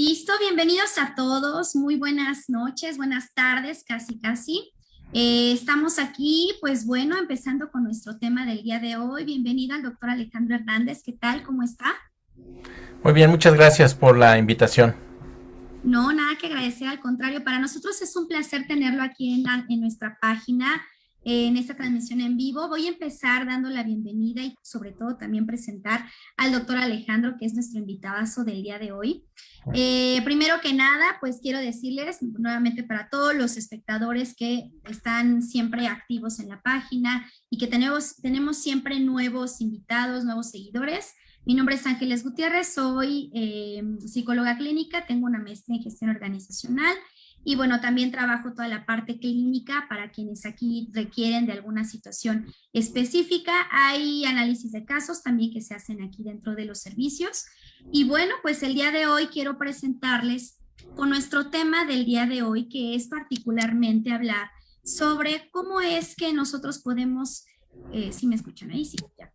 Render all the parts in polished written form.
Listo, bienvenidos a todos, muy buenas noches, buenas tardes, casi. Estamos aquí, pues bueno, empezando con nuestro tema del día de hoy. Bienvenido al doctor Alejandro Hernández, ¿qué tal? ¿Cómo está? Muy bien, muchas gracias por la invitación. No, nada que agradecer, al contrario, para nosotros es un placer tenerlo aquí en nuestra página, en esta transmisión en vivo. Voy a empezar dando la bienvenida y sobre todo también presentar al doctor Alejandro, que es nuestro invitadazo del día de hoy. Primero que nada, pues quiero decirles nuevamente para todos los espectadores que están siempre activos en la página y que tenemos siempre nuevos invitados, nuevos seguidores. Mi nombre es Ángeles Gutiérrez, soy psicóloga clínica, tengo una maestría en gestión organizacional y bueno, también trabajo toda la parte clínica para quienes aquí requieren de alguna situación específica. Hay análisis de casos también que se hacen aquí dentro de los servicios. Y bueno, pues el día de hoy quiero presentarles con nuestro tema del día de hoy, que es particularmente hablar sobre cómo es que nosotros podemos, si me escuchan ahí, sí, ya.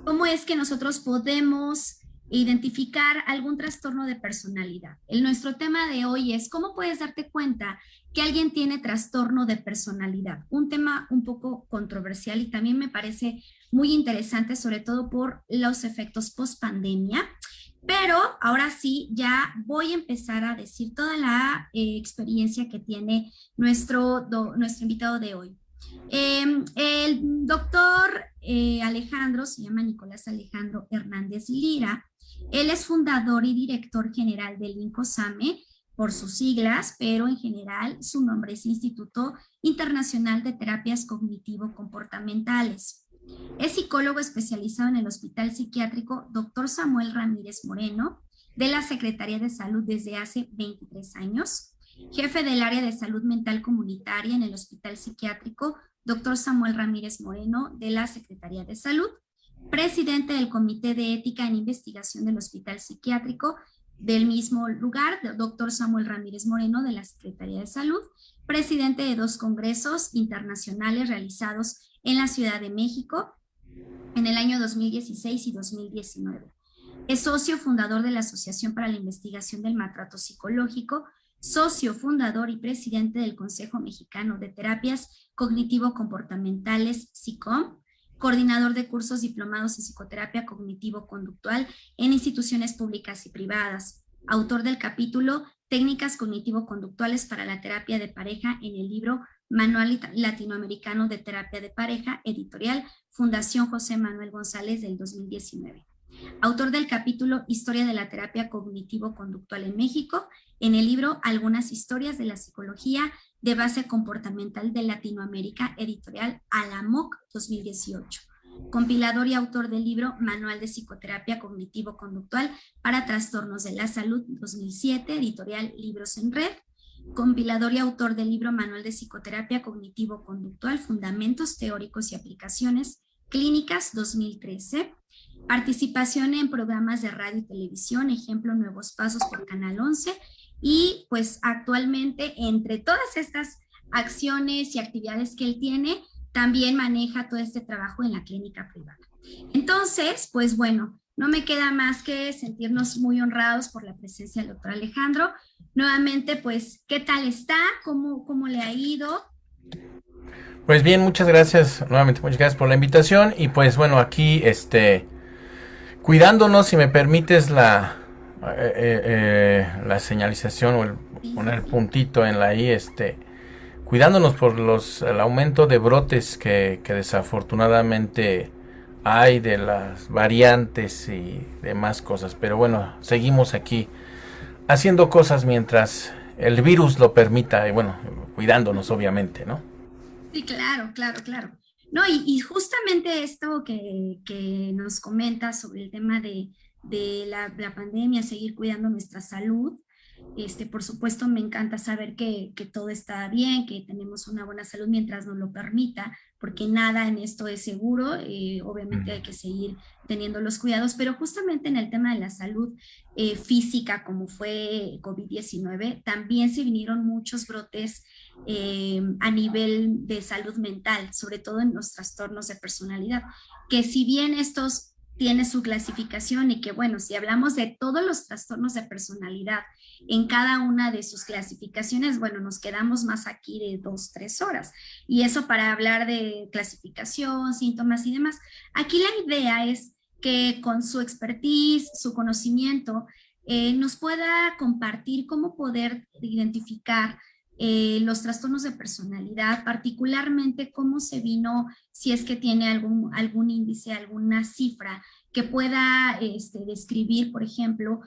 ¿Cómo es que nosotros podemos identificar algún trastorno de personalidad? Nuestro tema de hoy es cómo puedes darte cuenta que alguien tiene trastorno de personalidad. Un tema un poco controversial y también me parece muy interesante, sobre todo por los efectos post pandemia. Pero ahora sí, ya voy a empezar a decir toda la experiencia que tiene nuestro invitado de hoy. El doctor Alejandro, se llama Nicolás Alejandro Hernández Lira. Él es fundador y director general del INCOSAME, por sus siglas, pero en general su nombre es Instituto Internacional de Terapias Cognitivo-Comportamentales. Es psicólogo especializado en el Hospital Psiquiátrico Dr. Samuel Ramírez Moreno, de la Secretaría de Salud desde hace 23 años, jefe del área de salud mental comunitaria en el Hospital Psiquiátrico Dr. Samuel Ramírez Moreno, de la Secretaría de Salud, presidente del Comité de Ética en Investigación del Hospital Psiquiátrico del mismo lugar, Dr. Samuel Ramírez Moreno, de la Secretaría de Salud, presidente de 2 congresos internacionales realizados en la Ciudad de México en el año 2016 y 2019. Es socio fundador de la Asociación para la Investigación del Maltrato Psicológico, socio fundador y presidente del Consejo Mexicano de Terapias Cognitivo-Comportamentales, SICOM, coordinador de cursos diplomados en psicoterapia cognitivo-conductual en instituciones públicas y privadas, autor del capítulo Técnicas cognitivo-conductuales para la terapia de pareja en el libro Manual Latinoamericano de Terapia de Pareja, editorial Fundación José Manuel González del 2019. Autor del capítulo Historia de la terapia cognitivo-conductual en México, en el libro Algunas historias de la psicología de base comportamental de Latinoamérica, editorial Alamoc 2018. Compilador y autor del libro Manual de Psicoterapia Cognitivo-Conductual para Trastornos de la Salud 2007, editorial Libros en Red. Compilador y autor del libro Manual de Psicoterapia Cognitivo-Conductual, Fundamentos Teóricos y Aplicaciones Clínicas 2013. Participación en programas de radio y televisión, ejemplo Nuevos Pasos por Canal 11, y pues actualmente entre todas estas acciones y actividades que él tiene, también maneja todo este trabajo en la clínica privada. Entonces, pues bueno, no me queda más que sentirnos muy honrados por la presencia del doctor Alejandro. Nuevamente, pues, ¿qué tal está? ¿Cómo le ha ido? Pues bien, muchas gracias, nuevamente muchas gracias por la invitación y pues bueno, aquí cuidándonos, si me permites la señalización o Sí, poner sí, el sí. puntito en la I, cuidándonos por el aumento de brotes que desafortunadamente hay de las variantes y demás cosas, pero bueno, seguimos aquí haciendo cosas mientras el virus lo permita y bueno, cuidándonos obviamente, ¿no? Sí, claro. No, y justamente esto que nos comenta sobre el tema de la pandemia, seguir cuidando nuestra salud, por supuesto me encanta saber que todo está bien, que tenemos una buena salud mientras nos lo permita, porque nada en esto es seguro, obviamente hay que seguir teniendo los cuidados, pero justamente en el tema de la salud física, como fue COVID-19, también se vinieron muchos brotes a nivel de salud mental, sobre todo en los trastornos de personalidad, que si bien estos tiene su clasificación y que, bueno, si hablamos de todos los trastornos de personalidad en cada una de sus clasificaciones, bueno, nos quedamos más aquí de 2, 3 horas. Y eso para hablar de clasificación, síntomas y demás. Aquí la idea es que con su expertise, su conocimiento, nos pueda compartir cómo poder identificar los trastornos de personalidad, particularmente cómo se vino, si es que tiene algún índice, alguna cifra que pueda describir, por ejemplo,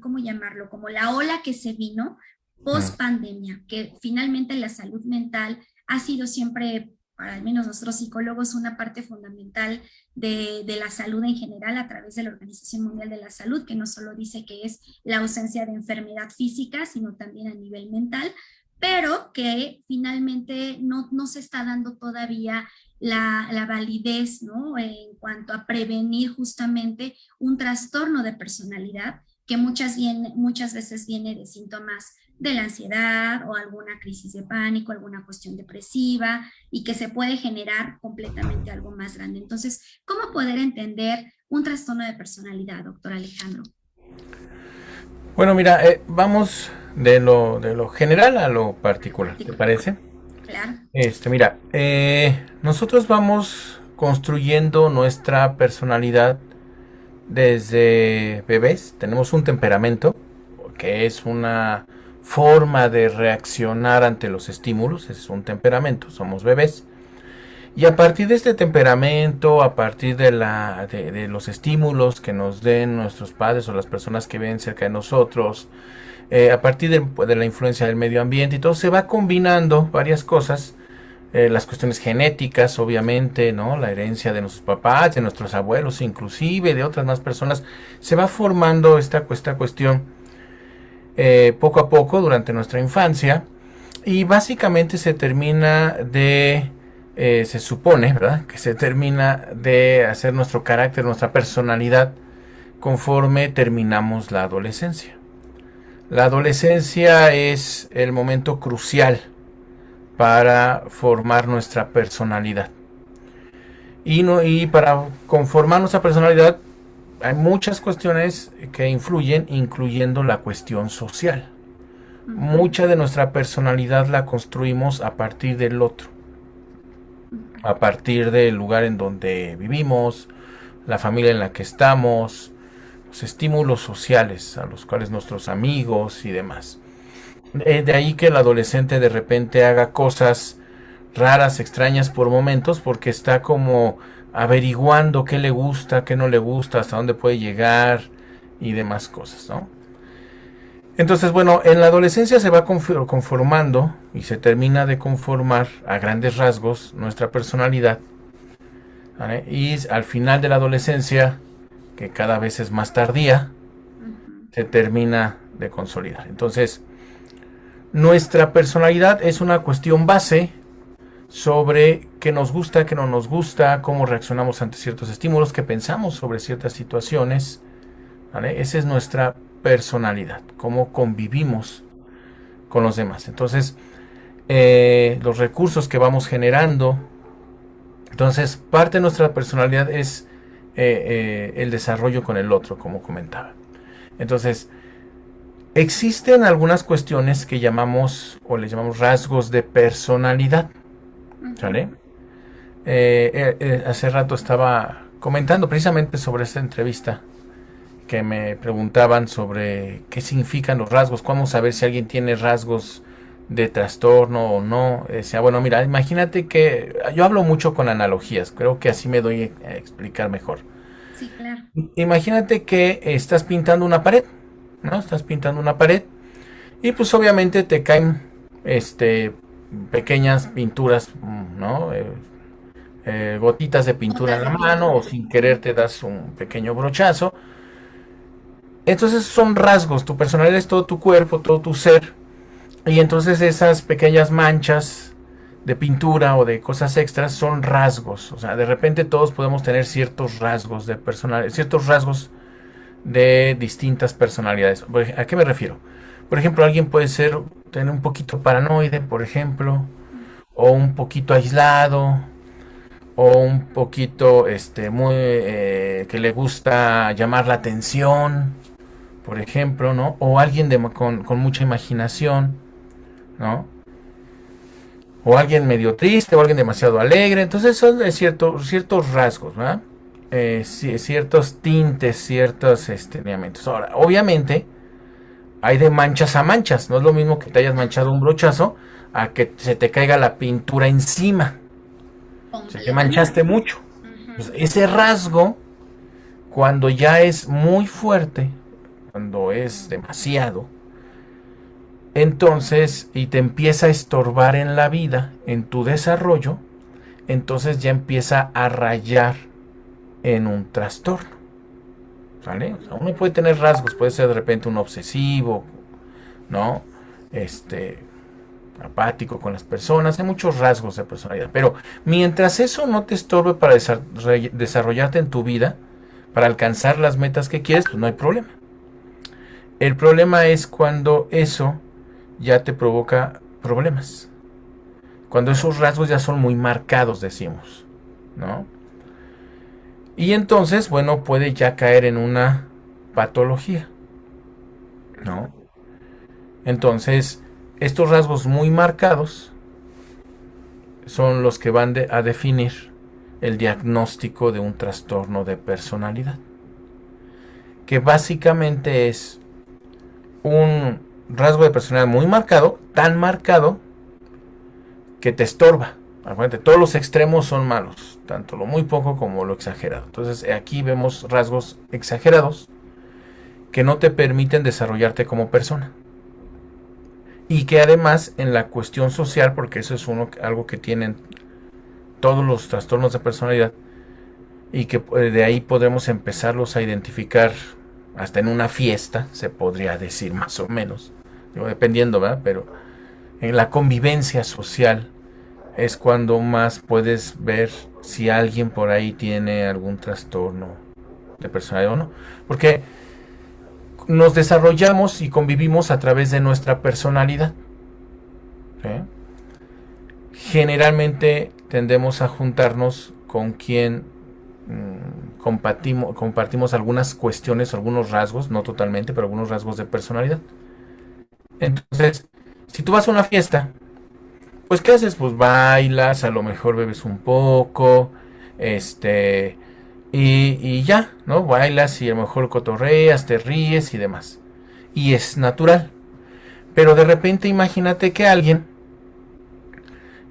¿cómo llamarlo? Como la ola que se vino post pandemia, que finalmente la salud mental ha sido siempre, para al menos nosotros psicólogos, una parte fundamental de la salud en general a través de la Organización Mundial de la Salud, que no solo dice que es la ausencia de enfermedad física, sino también a nivel mental, pero que finalmente no se está dando todavía la validez, ¿no? En cuanto a prevenir justamente un trastorno de personalidad que muchas veces viene de síntomas de la ansiedad o alguna crisis de pánico, alguna cuestión depresiva y que se puede generar completamente algo más grande. Entonces, ¿cómo poder entender un trastorno de personalidad, doctor Alejandro? Bueno, mira, vamos de lo general a lo particular, ¿te parece? Claro. Mira, nosotros vamos construyendo nuestra personalidad desde bebés. Tenemos un temperamento, que es una forma de reaccionar ante los estímulos, es un temperamento, somos bebés. Y a partir de este temperamento, a partir de los estímulos que nos den nuestros padres o las personas que viven cerca de nosotros, a partir de la influencia del medio ambiente y todo, se va combinando varias cosas, las cuestiones genéticas, obviamente, ¿no? La herencia de nuestros papás, de nuestros abuelos, inclusive de otras más personas, se va formando esta cuestión poco a poco durante nuestra infancia y básicamente se supone, ¿verdad? Que se termina de hacer nuestro carácter, nuestra personalidad conforme terminamos la adolescencia. La adolescencia es el momento crucial para formar nuestra personalidad. Y para conformar nuestra personalidad hay muchas cuestiones que influyen, incluyendo la cuestión social. Mucha de nuestra personalidad la construimos a partir del otro, a partir del lugar en donde vivimos, la familia en la que estamos, los estímulos sociales a los cuales nuestros amigos y demás. De ahí que el adolescente de repente haga cosas raras, extrañas por momentos, porque está como averiguando qué le gusta, qué no le gusta, hasta dónde puede llegar y demás cosas, ¿no? Entonces, bueno, en la adolescencia se va conformando y se termina de conformar a grandes rasgos nuestra personalidad, ¿vale? Y al final de la adolescencia, que cada vez es más tardía, se termina de consolidar. Entonces, nuestra personalidad es una cuestión base sobre qué nos gusta, qué no nos gusta, cómo reaccionamos ante ciertos estímulos, qué pensamos sobre ciertas situaciones, ¿vale? Esa es nuestra personalidad, cómo convivimos con los demás. Entonces, los recursos que vamos generando, entonces parte de nuestra personalidad es el desarrollo con el otro, como comentaba. Entonces, existen algunas cuestiones que llamamos o le llamamos rasgos de personalidad, ¿vale? Hace rato estaba comentando precisamente sobre esta entrevista que me preguntaban sobre qué significan los rasgos, cómo saber si alguien tiene rasgos de trastorno o no. Decía, bueno, mira, imagínate que yo hablo mucho con analogías, creo que así me doy a explicar mejor. Sí, claro. Imagínate que estás pintando una pared, ¿no? Estás pintando una pared y pues obviamente te caen pequeñas pinturas, ¿no? Gotitas de pintura en la mano o sin querer te das un pequeño brochazo. Entonces son rasgos, tu personalidad es todo tu cuerpo, todo tu ser. Y entonces esas pequeñas manchas de pintura o de cosas extras son rasgos. O sea, de repente todos podemos tener ciertos rasgos de personalidad, ciertos rasgos de distintas personalidades. ¿A qué me refiero? Por ejemplo, alguien puede tener un poquito paranoide, por ejemplo, o un poquito aislado, o un poquito, muy, que le gusta llamar la atención, por ejemplo, ¿no? O alguien con mucha imaginación, ¿no? O alguien medio triste, o alguien demasiado alegre. Entonces son ciertos rasgos, ¿verdad? Ciertos tintes, ciertos lineamientos. Ahora, obviamente, hay de manchas a manchas. No es lo mismo que te hayas manchado un brochazo a que se te caiga la pintura encima. Se te manchaste mucho. Pues ese rasgo, cuando ya es muy fuerte, cuando es demasiado, entonces, y te empieza a estorbar en la vida, en tu desarrollo, entonces ya empieza a rayar en un trastorno. ¿Sale? O sea, uno puede tener rasgos, puede ser de repente un obsesivo, ¿no? Apático con las personas, hay muchos rasgos de personalidad, pero mientras eso no te estorbe para desarrollarte en tu vida, para alcanzar las metas que quieres, pues no hay problema. El problema es cuando eso ya te provoca problemas. Cuando esos rasgos ya son muy marcados, decimos, ¿no? Y entonces, bueno, puede ya caer en una patología, ¿no? Entonces, estos rasgos muy marcados son los que van a definir el diagnóstico de un trastorno de personalidad, que básicamente es un rasgo de personalidad muy marcado, tan marcado que te estorba. Acuérdate, todos los extremos son malos, tanto lo muy poco como lo exagerado. Entonces aquí vemos rasgos exagerados que no te permiten desarrollarte como persona. Y que además en la cuestión social, porque eso es algo que tienen todos los trastornos de personalidad, y que de ahí podemos empezarlos a identificar hasta en una fiesta, se podría decir más o menos, digo, dependiendo, ¿verdad? Pero en la convivencia social es cuando más puedes ver si alguien por ahí tiene algún trastorno de personalidad o no. Porque nos desarrollamos y convivimos a través de nuestra personalidad. ¿Sí? Generalmente tendemos a juntarnos con quien compartimos algunas cuestiones, algunos rasgos, no totalmente, pero algunos rasgos de personalidad. Entonces, si tú vas a una fiesta, pues ¿qué haces? Pues bailas, a lo mejor bebes un poco, y ya, ¿no? Bailas y a lo mejor cotorreas, te ríes y demás. Y es natural. Pero de repente imagínate que alguien,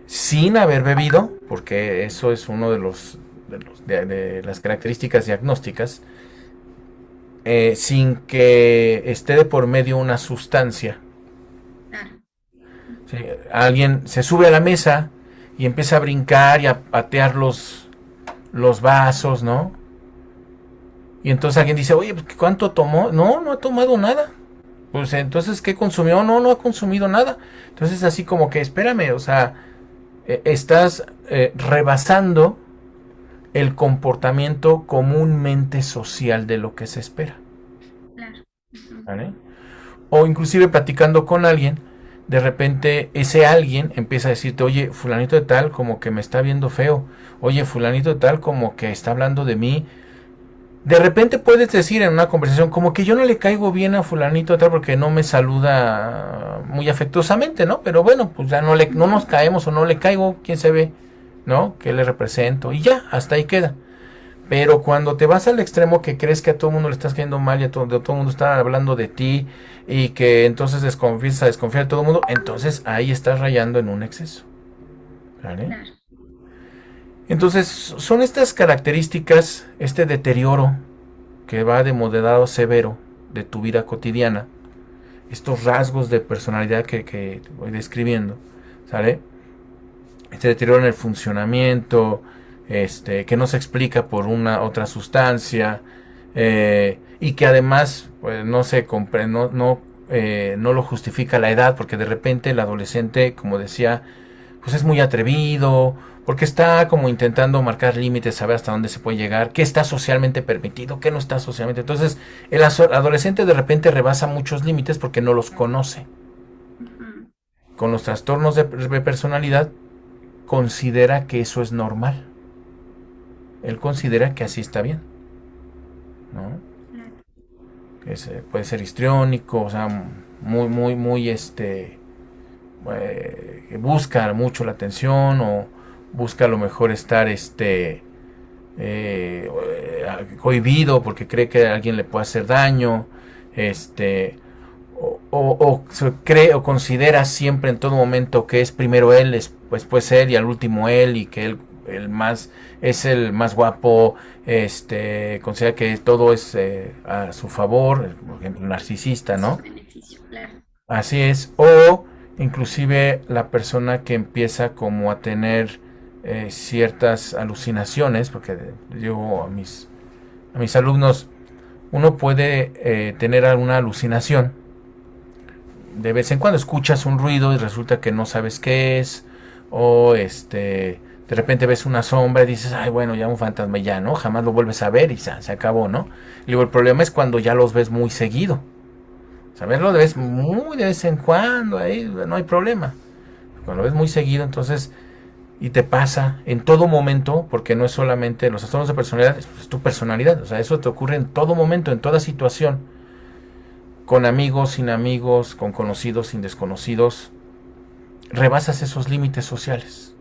sin haber bebido, porque eso es uno de las características diagnósticas, sin que esté de por medio una sustancia. ¿Sí? Alguien se sube a la mesa y empieza a brincar y a patear los vasos, ¿no? Y entonces alguien dice, oye, ¿cuánto tomó? No, no ha tomado nada. Pues entonces, ¿qué consumió? No, no ha consumido nada. Entonces así como que, espérame, o sea, estás rebasando el comportamiento comúnmente social de lo que se espera. Claro. ¿Vale? O inclusive platicando con alguien, de repente ese alguien empieza a decirte, oye, fulanito de tal como que me está viendo feo, oye, fulanito de tal como que está hablando de mí. De repente puedes decir en una conversación como que yo no le caigo bien a fulanito de tal porque no me saluda muy afectuosamente, ¿no? Pero bueno, pues ya no nos caemos o no le caigo, quién se ve, ¿no? ¿Qué le represento? Y ya, hasta ahí queda. Pero cuando te vas al extremo que crees que a todo el mundo le estás cayendo mal y a todo el mundo está hablando de ti y que entonces desconfías de todo el mundo, entonces ahí estás rayando en un exceso. ¿Vale? Claro. Entonces son estas características, este deterioro que va de moderado a severo de tu vida cotidiana, estos rasgos de personalidad que voy describiendo, ¿sale? Este deterioro en el funcionamiento, que no se explica por una otra sustancia, y que además pues, no se comprende, no lo justifica la edad, porque de repente el adolescente, como decía, pues es muy atrevido, porque está como intentando marcar límites, saber hasta dónde se puede llegar, qué está socialmente permitido, qué no está socialmente. Entonces el adolescente de repente rebasa muchos límites porque no los conoce. Con los trastornos de personalidad considera que eso es normal. él considera que así está bien, ¿no? Claro. Puede ser histriónico, o sea, muy, busca mucho la atención o busca a lo mejor estar, eh, cohibido porque cree que alguien le puede hacer daño, este, o se cree o considera siempre en todo momento que es primero él, después él y al último él y que él es el más guapo, considera que todo es a su favor, por ejemplo, narcisista, Su ¿no? beneficio, claro. Así es, o inclusive la persona que empieza como a tener ciertas alucinaciones, porque yo a mis alumnos, uno puede tener alguna alucinación. De vez en cuando escuchas un ruido y resulta que no sabes qué es, o de repente ves una sombra y dices, ay, bueno, ya un fantasma ya, ¿no? Jamás lo vuelves a ver y se acabó, ¿no? Y luego el problema es cuando ya los ves muy seguido. Saberlo de vez, muy de vez en cuando, ahí no hay problema. Cuando lo ves muy seguido, entonces, y te pasa en todo momento, porque no es solamente los trastornos de personalidad, es tu personalidad, o sea, eso te ocurre en todo momento, en toda situación, con amigos, sin amigos, con conocidos, sin desconocidos, rebasas esos límites sociales,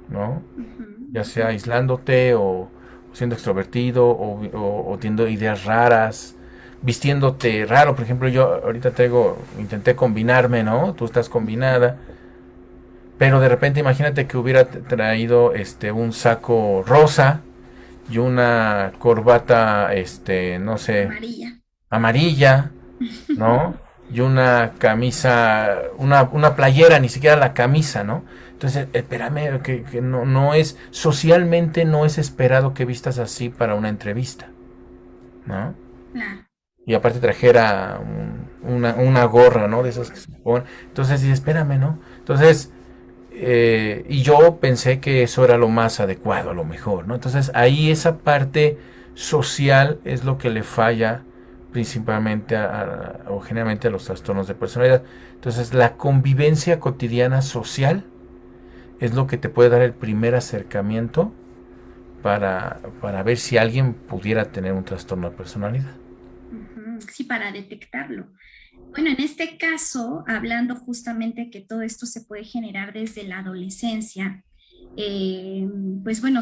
¿no? Ujú, Ya ujú. sea aislándote o siendo extrovertido o teniendo ideas raras, vistiéndote raro. Por ejemplo, yo ahorita intenté combinarme, ¿no? Tú estás combinada, pero de repente imagínate que hubiera traído un saco rosa y una corbata, no sé, Amarilla. amarilla, ¿no? Y una camisa, una playera, ni siquiera la camisa, ¿no? Entonces, espérame, que no es, socialmente no es esperado que vistas así para una entrevista, ¿no? Claro. Y aparte trajera una gorra, ¿no? De esas que se ponen. Entonces, sí, espérame, ¿no? Entonces, y yo pensé que eso era lo más adecuado, a lo mejor, ¿no? Entonces, ahí esa parte social es lo que le falla principalmente o generalmente a los trastornos de personalidad. Entonces, la convivencia cotidiana social es lo que te puede dar el primer acercamiento para ver si alguien pudiera tener un trastorno de personalidad. Ujú, sí, para detectarlo. Bueno, en este caso, hablando justamente que todo esto se puede generar desde la adolescencia, eh, pues bueno,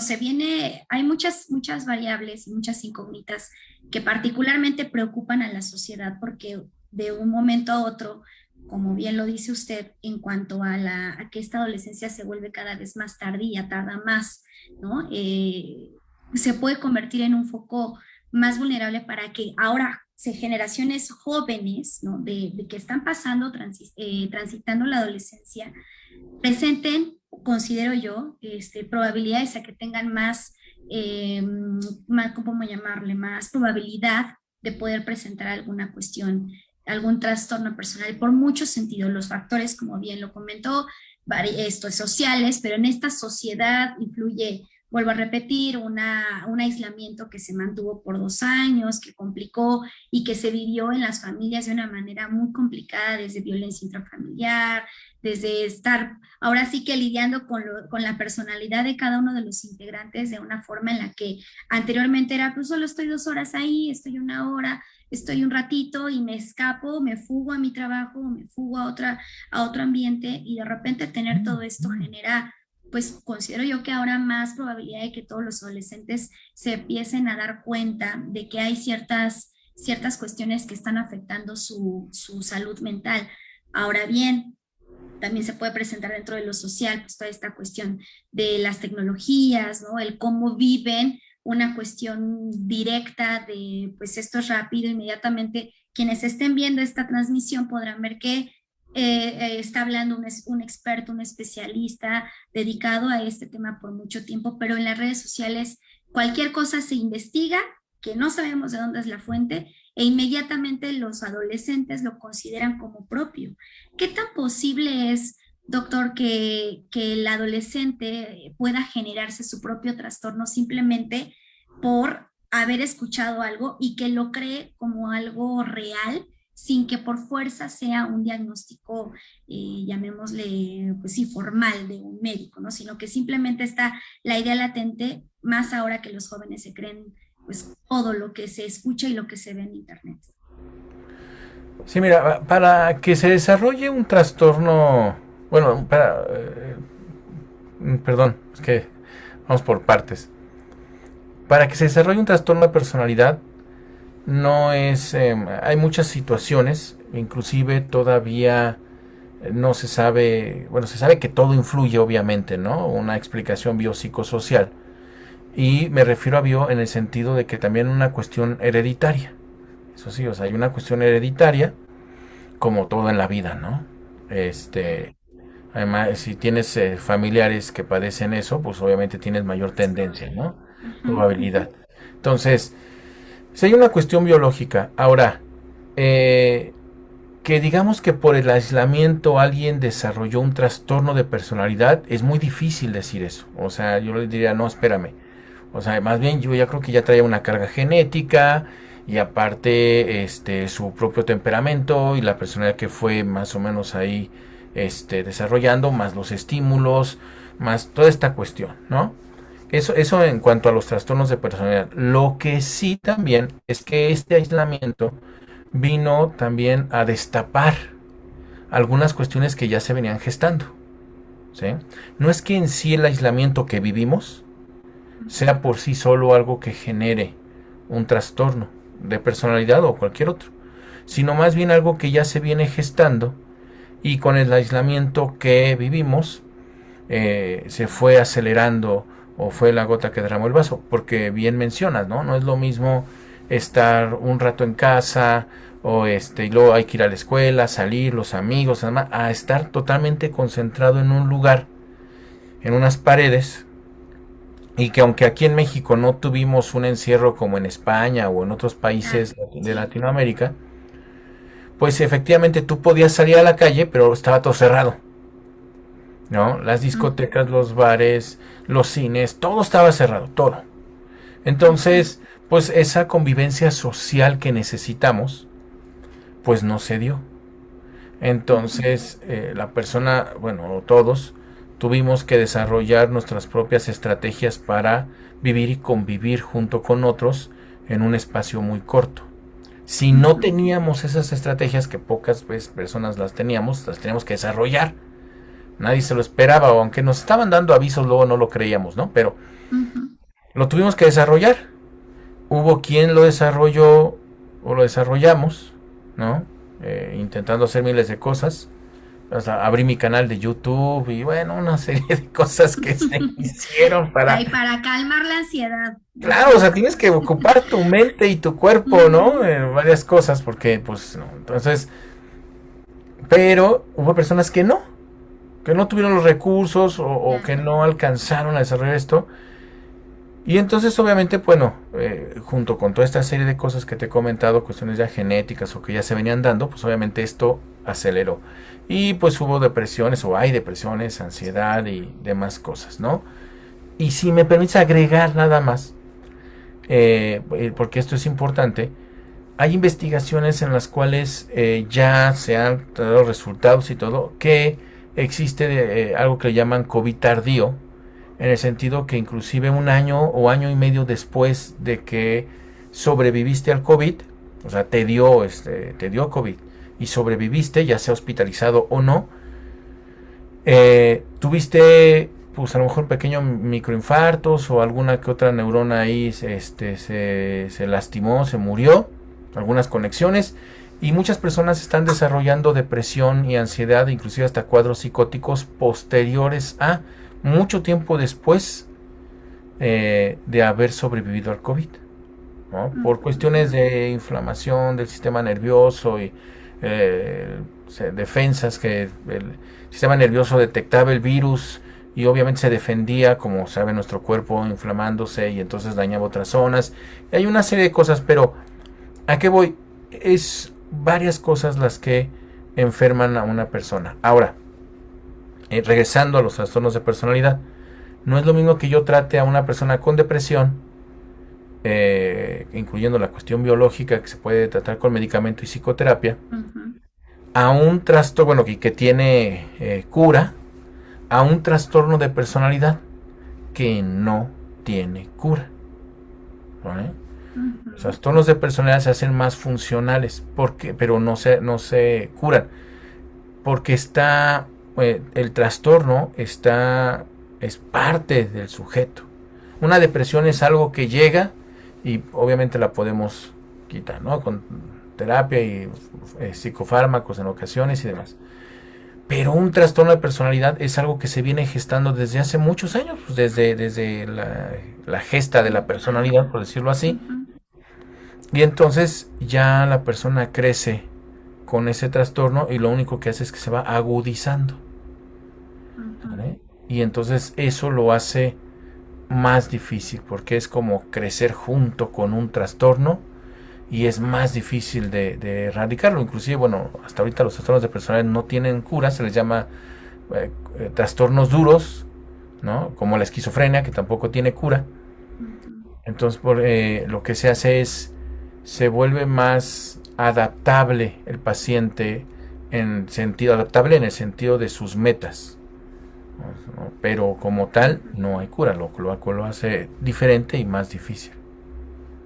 hay muchas variables y muchas incógnitas que particularmente preocupan a la sociedad porque de un momento a otro, como bien lo dice usted, en cuanto a que esta adolescencia se vuelve cada vez más tardía, tarda más, ¿no? Se puede convertir en un foco más vulnerable para que ahora generaciones jóvenes, ¿no? De que están pasando, transitando la adolescencia, presenten, considero yo, probabilidades a que tengan ¿cómo llamarle? Más probabilidad de poder presentar alguna cuestión, algún trastorno personal por muchos sentidos. Los factores, como bien lo comentó, sociales, pero en esta sociedad influye, vuelvo a repetir, un aislamiento que se mantuvo por 2 años, que complicó y que se vivió en las familias de una manera muy complicada, desde violencia intrafamiliar, desde estar ahora sí que lidiando con la personalidad de cada uno de los integrantes de una forma en la que anteriormente era, pues solo estoy 2 horas ahí, estoy una hora, estoy un ratito y me escapo, me fugo a mi trabajo, me fugo a otro ambiente y de repente tener todo esto genera, pues considero yo que ahora más probabilidad de que todos los adolescentes se empiecen a dar cuenta de que hay ciertas cuestiones que están afectando su salud mental. Ahora bien, también se puede presentar dentro de lo social, pues toda esta cuestión de las tecnologías, ¿no? El cómo viven una cuestión directa de, pues esto es rápido, inmediatamente quienes estén viendo esta transmisión podrán ver que está hablando un experto, un especialista dedicado a este tema por mucho tiempo, pero en las redes sociales cualquier cosa se investiga, que no sabemos de dónde es la fuente, e inmediatamente los adolescentes lo consideran como propio. ¿Qué tan posible es, doctor, que el adolescente pueda generarse su propio trastorno simplemente por haber escuchado algo y que lo cree como algo real sin que por fuerza sea un diagnóstico, llamémosle, pues sí, formal de un médico, ¿no? Sino que simplemente está la idea latente, más ahora que los jóvenes se creen, pues, todo lo que se escucha y lo que se ve en Internet. Sí, mira, para que se desarrolle un trastorno, bueno, perdón, es que vamos por partes. Para que se desarrolle un trastorno de personalidad, no es, hay muchas situaciones, inclusive todavía no se sabe, bueno, se sabe que todo influye obviamente, ¿no? Una explicación biopsicosocial. Y me refiero a bio en el sentido de que también una cuestión hereditaria. Eso sí, o sea, hay una cuestión hereditaria, como todo en la vida, ¿no? Además, si tienes familiares que padecen eso, pues obviamente tienes mayor tendencia, ¿no? Ujú. Probabilidad. Entonces, si hay una cuestión biológica, ahora, eh, que digamos que por el aislamiento alguien desarrolló un trastorno de personalidad, es muy difícil decir eso. O sea, yo le diría, no, espérame. O sea, más bien yo ya creo que ya traía una carga genética y aparte su propio temperamento y la personalidad que fue más o menos ahí desarrollando, más los estímulos, más toda esta cuestión, ¿no? Eso en cuanto a los trastornos de personalidad. Lo que sí también es que este aislamiento vino también a destapar algunas cuestiones que ya se venían gestando, ¿sí? No es que en sí el aislamiento que vivimos sea por sí solo algo que genere un trastorno de personalidad o cualquier otro, sino más bien algo que ya se viene gestando y con el aislamiento que vivimos se fue acelerando o fue la gota que derramó el vaso, porque bien mencionas, ¿no? No es lo mismo estar un rato en casa o y luego hay que ir a la escuela, salir, los amigos, además, a estar totalmente concentrado en un lugar, en unas paredes, y que aunque aquí en México no tuvimos un encierro como en España o en otros Ah, países de sí. Latinoamérica, pues efectivamente tú podías salir a la calle, pero estaba todo cerrado, ¿no? Las Ujú, discotecas, los bares, los cines, todo estaba cerrado, todo. ujú, Entonces, pues esa convivencia social que necesitamos, pues no se dio. ujú. Entonces, la persona, bueno, todos, tuvimos que desarrollar nuestras propias estrategias para vivir y convivir junto con otros en un espacio muy corto. Si no Ujú. teníamos esas estrategias, que pocas veces personas las teníamos que desarrollar. Nadie se lo esperaba, o aunque nos estaban dando avisos, luego no lo creíamos, ¿no? Pero Ujú. lo tuvimos que desarrollar. Hubo quien lo desarrolló o lo desarrollamos, ¿no? Intentando hacer miles de cosas. O sea, abrí mi canal de YouTube y bueno, una serie de cosas que se hicieron para... Ay, para calmar la ansiedad, ¿no? Claro, o sea, tienes que ocupar tu mente y tu cuerpo, ¿no? Ujú. Varias cosas, porque pues no. Entonces, pero hubo personas que no tuvieron los recursos o que Claro. no alcanzaron a desarrollar esto. Y entonces, obviamente, bueno, junto con toda esta serie de cosas que te he comentado, cuestiones ya genéticas o que ya se venían dando, pues obviamente esto aceleró. Y pues hubo depresiones o hay depresiones, ansiedad y demás cosas, ¿no? Y si me permites agregar nada más, porque esto es importante, hay investigaciones en las cuales ya se han dado resultados y todo, que existe algo que le llaman COVID tardío, en el sentido que inclusive un año o año y medio después de que sobreviviste al COVID, o sea, te dio COVID y sobreviviste, ya sea hospitalizado o no, tuviste pues a lo mejor pequeños microinfartos o alguna que otra neurona ahí se lastimó, se murió, algunas conexiones, y muchas personas están desarrollando depresión y ansiedad, inclusive hasta cuadros psicóticos posteriores a mucho tiempo después de haber sobrevivido al COVID, ¿no? Por Ujú. cuestiones de inflamación del sistema nervioso y eh, defensas que el sistema nervioso detectaba el virus y obviamente se defendía, como sabe nuestro cuerpo, inflamándose y entonces dañaba otras zonas. Y hay una serie de cosas, pero ¿a qué voy? Es varias cosas las que enferman a una persona. Ahora, regresando a los trastornos de personalidad, no es lo mismo que yo trate a una persona con depresión incluyendo la cuestión biológica que se puede tratar con medicamento y psicoterapia, Ujú, a un trastorno, bueno, que tiene cura, a un trastorno de personalidad que no tiene cura. ¿Vale? Los ujú. trastornos de personalidad se hacen más funcionales, pero no se curan, porque el trastorno es parte del sujeto. Una depresión es algo que llega y obviamente la podemos quitar, ¿no? Con terapia y psicofármacos en ocasiones y demás. Pero un trastorno de personalidad es algo que se viene gestando desde hace muchos años, pues desde la gesta de la personalidad, por decirlo así. Ujú, Y entonces ya la persona crece con ese trastorno y lo único que hace es que se va agudizando. ujú. ¿Vale? Y entonces eso lo hace más difícil porque es como crecer junto con un trastorno y es más difícil de erradicarlo. Inclusive, bueno, hasta ahorita los trastornos de personalidad no tienen cura, se les llama trastornos duros, ¿no? Como la esquizofrenia, que tampoco tiene cura. Ujú. Entonces, lo que se hace es, se vuelve más adaptable el paciente adaptable en el sentido de sus metas, ¿no? Pero como tal, no hay cura, lo hace diferente y más difícil.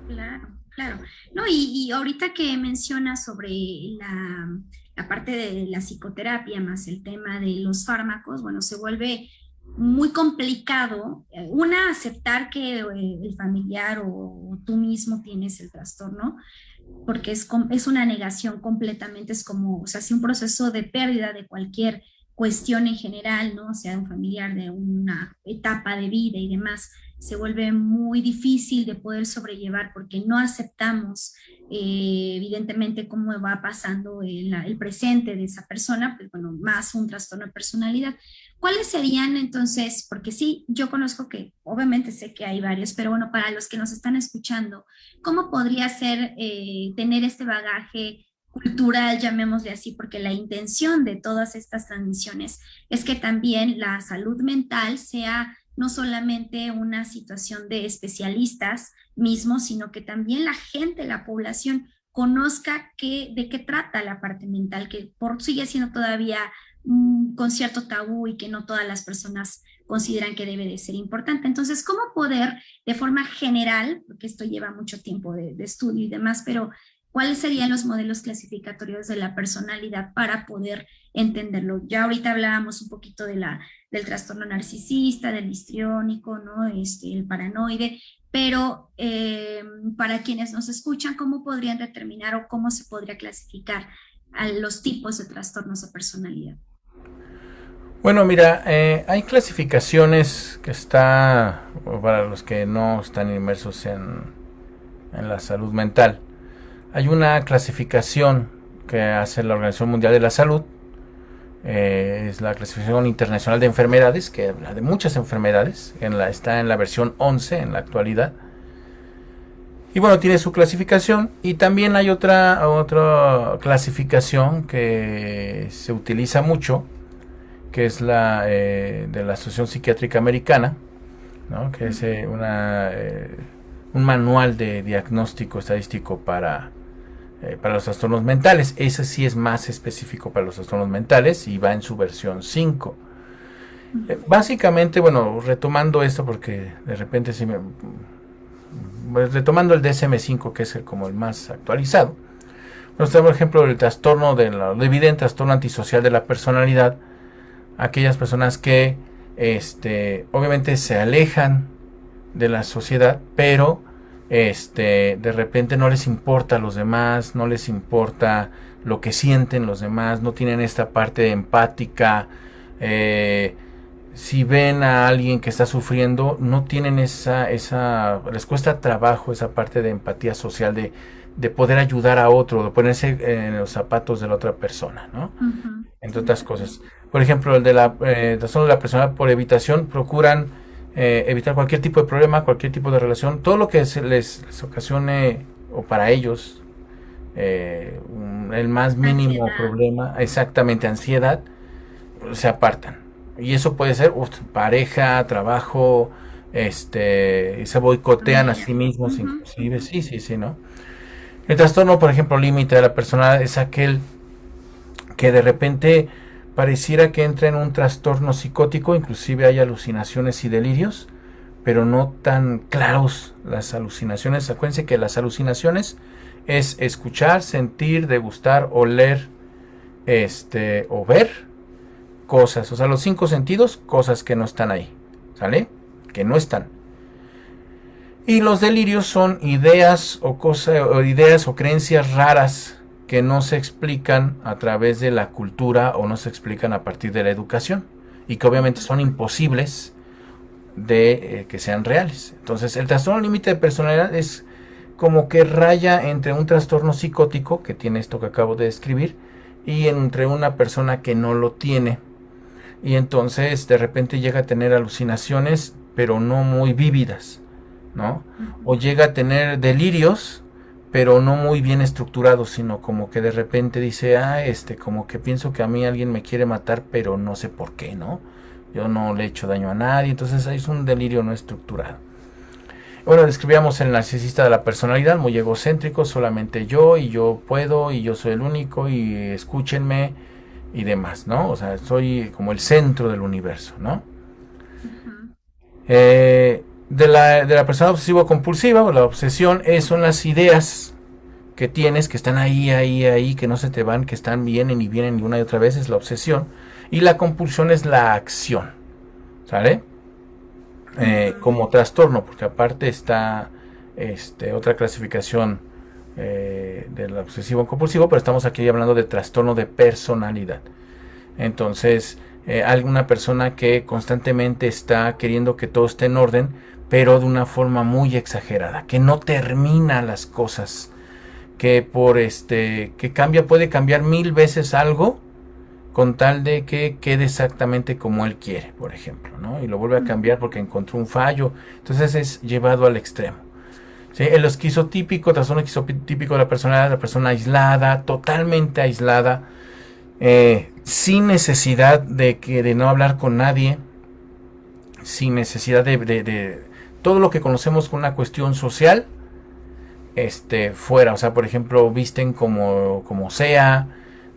Claro, claro. No, y ahorita que mencionas sobre la parte de la psicoterapia más el tema de los fármacos, bueno, se vuelve muy complicado, una, aceptar que el familiar o tú mismo tienes el trastorno, porque es una negación completamente, es como, o sea, si un proceso de pérdida de cualquier cuestión en general, ¿no? O sea, un familiar de una etapa de vida y demás, se vuelve muy difícil de poder sobrellevar porque no aceptamos evidentemente cómo va pasando el presente de esa persona, pues bueno, más un trastorno de personalidad. ¿Cuáles serían entonces? Porque sí, yo conozco que, obviamente sé que hay varios, pero bueno, para los que nos están escuchando, ¿cómo podría ser tener este bagaje cultural, llamémosle así? Porque la intención de todas estas transmisiones es que también la salud mental sea no solamente una situación de especialistas mismos, sino que también la gente, la población, conozca de qué trata la parte mental, que sigue siendo todavía con cierto tabú y que no todas las personas consideran que debe de ser importante. Entonces, ¿cómo poder de forma general, porque esto lleva mucho tiempo de estudio y demás, pero cuáles serían los modelos clasificatorios de la personalidad para poder entenderlo? Ya ahorita hablábamos un poquito del trastorno narcisista, del histriónico, ¿no? El paranoide, pero para quienes nos escuchan, ¿cómo podrían determinar o cómo se podría clasificar a los tipos de trastornos de personalidad? Bueno, mira, hay clasificaciones para los que no están inmersos en la salud mental. Hay una clasificación que hace la Organización Mundial de la Salud, es la clasificación internacional de enfermedades, que habla de muchas enfermedades, está en la versión 11 en la actualidad. Y bueno, tiene su clasificación y también hay otra clasificación que se utiliza mucho, que es la de la Asociación Psiquiátrica Americana, ¿no? Que es un manual de diagnóstico estadístico para los trastornos mentales. Ese sí es más específico para los trastornos mentales y va en su versión 5. Básicamente, bueno, retomando esto porque de repente retomando el DSM-5, que es como el más actualizado. Nos tenemos el ejemplo del trastorno lo divide trastorno antisocial de la personalidad, aquellas personas que obviamente se alejan de la sociedad, pero de repente no les importa a los demás, no les importa lo que sienten los demás, no tienen esta parte empática. Si ven a alguien que está sufriendo, no tienen les cuesta trabajo esa parte de empatía social, de poder ayudar a otro, de ponerse en los zapatos de la otra persona, ¿no? Ujú. Entre Sí, otras cosas. Por ejemplo, el de la trastorno de la personalidad por evitación, procuran evitar cualquier tipo de problema, cualquier tipo de relación, todo lo que les ocasione, o para ellos, el más mínimo ansiedad. problema, exactamente ansiedad, se apartan. Y eso puede ser pareja, trabajo, se boicotean a sí mismos inclusive, sí, ¿no? El trastorno, por ejemplo, límite de la personalidad es aquel que de repente pareciera que entra en un trastorno psicótico, inclusive hay alucinaciones y delirios, pero no tan claros las alucinaciones. Acuérdense que las alucinaciones es escuchar, sentir, degustar, oler, o ver cosas, o sea, los 5 sentidos, cosas que no están ahí, ¿sale? Que no están. Y los delirios son ideas o creencias raras que no se explican a través de la cultura o no se explican a partir de la educación y que obviamente son imposibles de que sean reales. Entonces, el trastorno límite de personalidad es como que raya entre un trastorno psicótico, que tiene esto que acabo de describir, y entre una persona que no lo tiene. Y entonces de repente llega a tener alucinaciones, pero no muy vívidas, ¿no? O llega a tener delirios, pero no muy bien estructurados, sino como que de repente dice, como que pienso que a mí alguien me quiere matar, pero no sé por qué, ¿no? Yo no le he hecho daño a nadie, entonces es un delirio no estructurado. Bueno, describíamos el narcisista de la personalidad, muy egocéntrico, solamente yo, y yo puedo, y yo soy el único, y escúchenme, y demás, ¿no? O sea, soy como el centro del universo, ¿no? De la persona obsesivo-compulsiva, o la obsesión, son las ideas que tienes, que están ahí, que no se te van, que están vienen y una y otra vez, es la obsesión. Y la compulsión es la acción, ¿sale? Como trastorno, porque aparte está otra clasificación del obsesivo compulsivo, pero estamos aquí hablando de trastorno de personalidad. Entonces, alguna persona que constantemente está queriendo que todo esté en orden, pero de una forma muy exagerada, que no termina las cosas, que puede cambiar 1000 veces algo con tal de que quede exactamente como él quiere, por ejemplo, ¿no? Y lo vuelve a cambiar porque encontró un fallo. Entonces es llevado al extremo. ¿Sí? El esquizotípico, trastorno esquizotípico de la persona aislada, totalmente aislada, sin necesidad de no hablar con nadie, sin necesidad de todo lo que conocemos con una cuestión social, fuera. O sea, por ejemplo, visten como sea,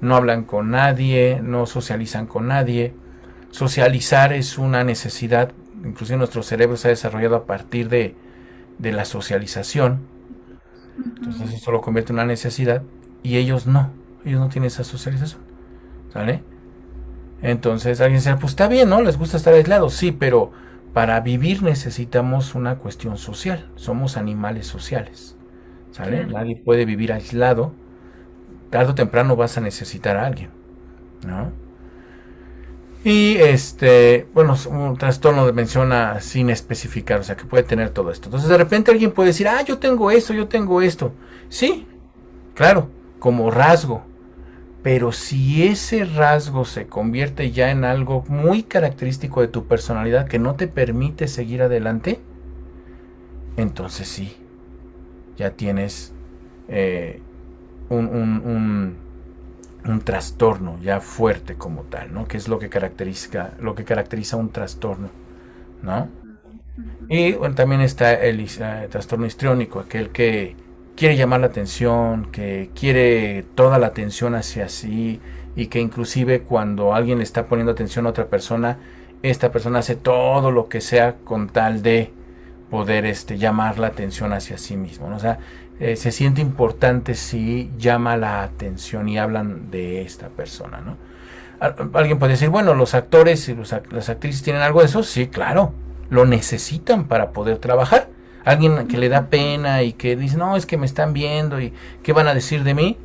no hablan con nadie, no socializan con nadie. Socializar es una necesidad, inclusive nuestro cerebro se ha desarrollado a partir de la socialización. Entonces eso lo convierte en una necesidad y ellos no tienen esa socialización, ¿sale? Entonces alguien dice, pues está bien, ¿no? Les gusta estar aislados, sí, pero para vivir necesitamos una cuestión social, somos animales sociales, ¿sale? Claro. Nadie puede vivir aislado, tarde o temprano vas a necesitar a alguien, ¿no? Y un trastorno menciona sin especificar, o sea que puede tener todo esto. Entonces de repente alguien puede decir, yo tengo esto. Sí, claro, como rasgo. Pero si ese rasgo se convierte ya en algo muy característico de tu personalidad que no te permite seguir adelante, entonces sí, ya tienes un trastorno ya fuerte como tal, ¿no? Que es lo que caracteriza un trastorno, ¿no? Y bueno, también está el trastorno histriónico, aquel que quiere llamar la atención, que quiere toda la atención hacia sí, y que inclusive cuando alguien le está poniendo atención a otra persona, esta persona hace todo lo que sea con tal de poder llamar la atención hacia sí mismo, ¿no? O sea, se siente importante si llama la atención y hablan de esta persona, ¿no? Alguien puede decir, bueno, los actores y las actrices tienen algo de eso. Sí, claro, lo necesitan para poder trabajar. Alguien que le da pena y que dice, no, es que me están viendo y ¿qué van a decir de mí?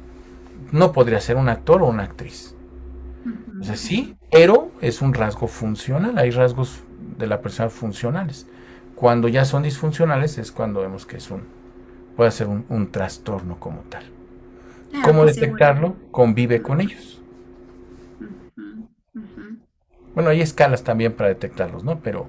No podría ser un actor o una actriz. Entonces sí, pero es un rasgo funcional. Hay rasgos de la persona funcionales. Cuando ya son disfuncionales es cuando vemos que puede ser un trastorno como tal. ¿Cómo detectarlo? Convive con ellos. Bueno, hay escalas también para detectarlos, ¿no? Pero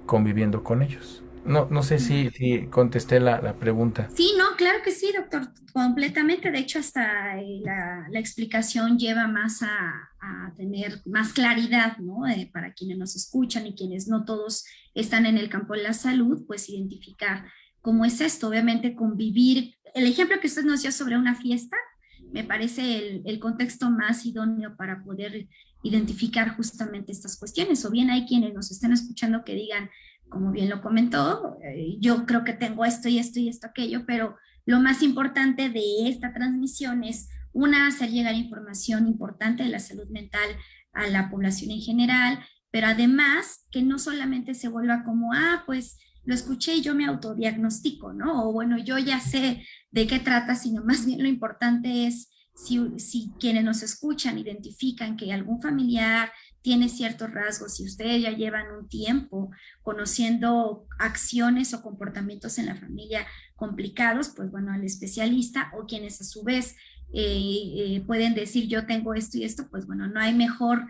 conviviendo con ellos. No sé si contesté la pregunta. Sí, no, claro que sí, doctor, completamente. De hecho, hasta la explicación lleva más a tener más claridad, ¿no? Para quienes nos escuchan y quienes no todos están en el campo de la salud, pues identificar cómo es esto. Obviamente, convivir. El ejemplo que usted nos dio sobre una fiesta, me parece el contexto más idóneo para poder identificar justamente estas cuestiones. O bien hay quienes nos están escuchando que digan, como bien lo comentó, yo creo que tengo esto y esto y esto, aquello, pero lo más importante de esta transmisión es, una, hacer llegar información importante de la salud mental a la población en general, pero además que no solamente se vuelva como, pues lo escuché y yo me autodiagnostico, ¿no? O bueno, yo ya sé de qué trata, sino más bien lo importante es si quienes nos escuchan identifican que algún familiar tiene ciertos rasgos, si ustedes ya llevan un tiempo conociendo acciones o comportamientos en la familia complicados, pues bueno, al especialista, o quienes a su vez pueden decir yo tengo esto y esto, pues bueno, no hay mejor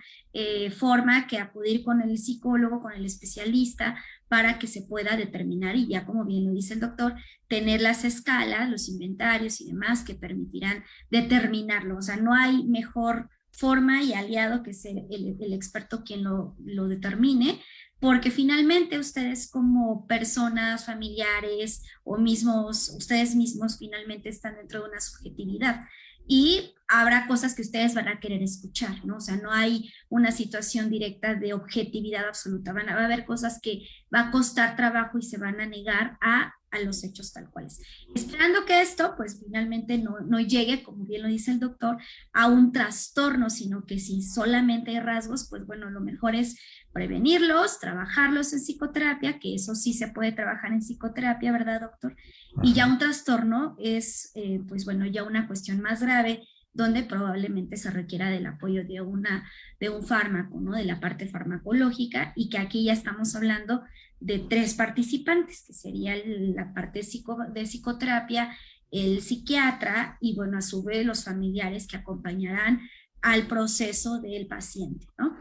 forma que acudir con el psicólogo, con el especialista, para que se pueda determinar y ya como bien lo dice el doctor, tener las escalas, los inventarios y demás que permitirán determinarlo. O sea, no hay mejor forma y aliado que ser el experto quien lo determine, porque finalmente ustedes como personas, familiares o mismos, ustedes mismos finalmente están dentro de una subjetividad y habrá cosas que ustedes van a querer escuchar, ¿no? O sea, no hay una situación directa de objetividad absoluta, va a haber cosas que va a costar trabajo y se van a negar a los hechos tal cuales. Esperando que esto, pues finalmente no llegue, como bien lo dice el doctor, a un trastorno, sino que si solamente hay rasgos, pues bueno, lo mejor es prevenirlos, trabajarlos en psicoterapia, que eso sí se puede trabajar en psicoterapia, ¿verdad, doctor? Y ya un trastorno es, pues bueno, ya una cuestión más grave, donde probablemente se requiera del apoyo de un fármaco, ¿no? De la parte farmacológica, y que aquí ya estamos hablando de 3 participantes, que sería la parte de psicoterapia, el psiquiatra y, bueno, a su vez los familiares que acompañarán al proceso del paciente, ¿no?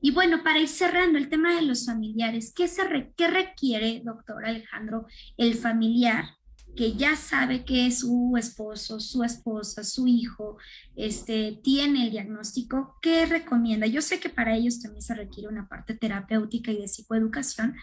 Y bueno, para ir cerrando el tema de los familiares, ¿qué requiere, doctor Alejandro, el familiar que ya sabe que su esposo, su esposa, su hijo, tiene el diagnóstico? ¿Qué recomienda? Yo sé que para ellos también se requiere una parte terapéutica y de psicoeducación,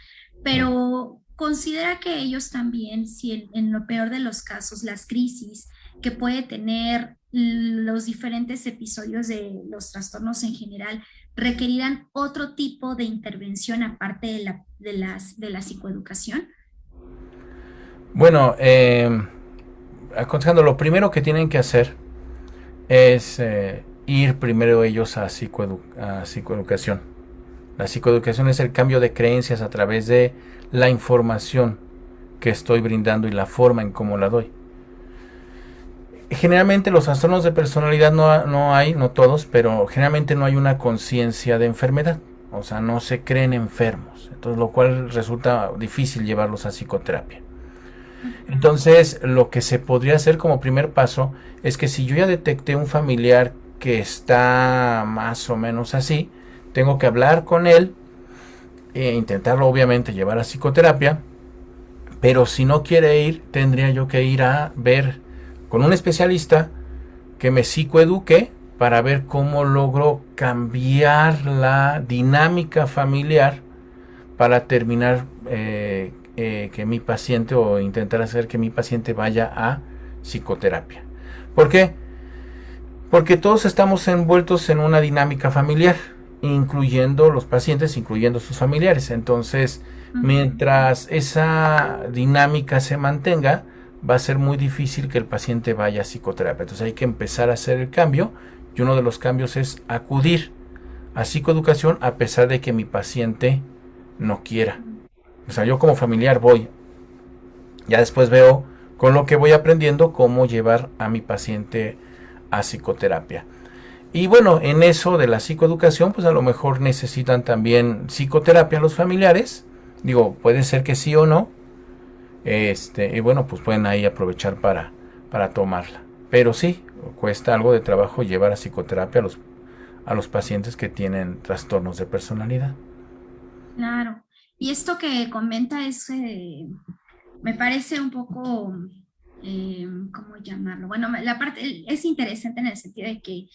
pero considera que ellos también, si en lo peor de los casos, las crisis que puede tener los diferentes episodios de los trastornos en general, requerirán otro tipo de intervención aparte de la psicoeducación. Bueno, aconsejando, lo primero que tienen que hacer es ir primero ellos a psicoeducación. La psicoeducación es el cambio de creencias a través de la información que estoy brindando y la forma en cómo la doy. Generalmente los trastornos de personalidad no todos, pero generalmente no hay una conciencia de enfermedad. O sea, no se creen enfermos. Entonces, lo cual resulta difícil llevarlos a psicoterapia. Entonces, lo que se podría hacer como primer paso es que si yo ya detecté un familiar que está más o menos así, tengo que hablar con él e intentarlo obviamente llevar a psicoterapia, pero si no quiere ir, tendría yo que ir a ver con un especialista que me psicoeduque para ver cómo logro cambiar la dinámica familiar para terminar que mi paciente, o intentar hacer que mi paciente vaya a psicoterapia. ¿Por qué? Porque todos estamos envueltos en una dinámica familiar, incluyendo los pacientes, incluyendo sus familiares. Entonces, mientras esa dinámica se mantenga, va a ser muy difícil que el paciente vaya a psicoterapia. Entonces hay que empezar a hacer el cambio, y uno de los cambios es acudir a psicoeducación a pesar de que mi paciente no quiera. O sea, yo como familiar voy, ya después veo con lo que voy aprendiendo cómo llevar a mi paciente a psicoterapia. Y bueno, en eso de la psicoeducación, pues a lo mejor necesitan también psicoterapia los familiares. Digo, puede ser que sí o no. Y bueno, pues pueden ahí aprovechar para tomarla. Pero sí, cuesta algo de trabajo llevar a psicoterapia a los pacientes que tienen trastornos de personalidad. Claro. Y esto que comenta es, me parece un poco, ¿cómo llamarlo? Bueno, la parte es interesante en el sentido de que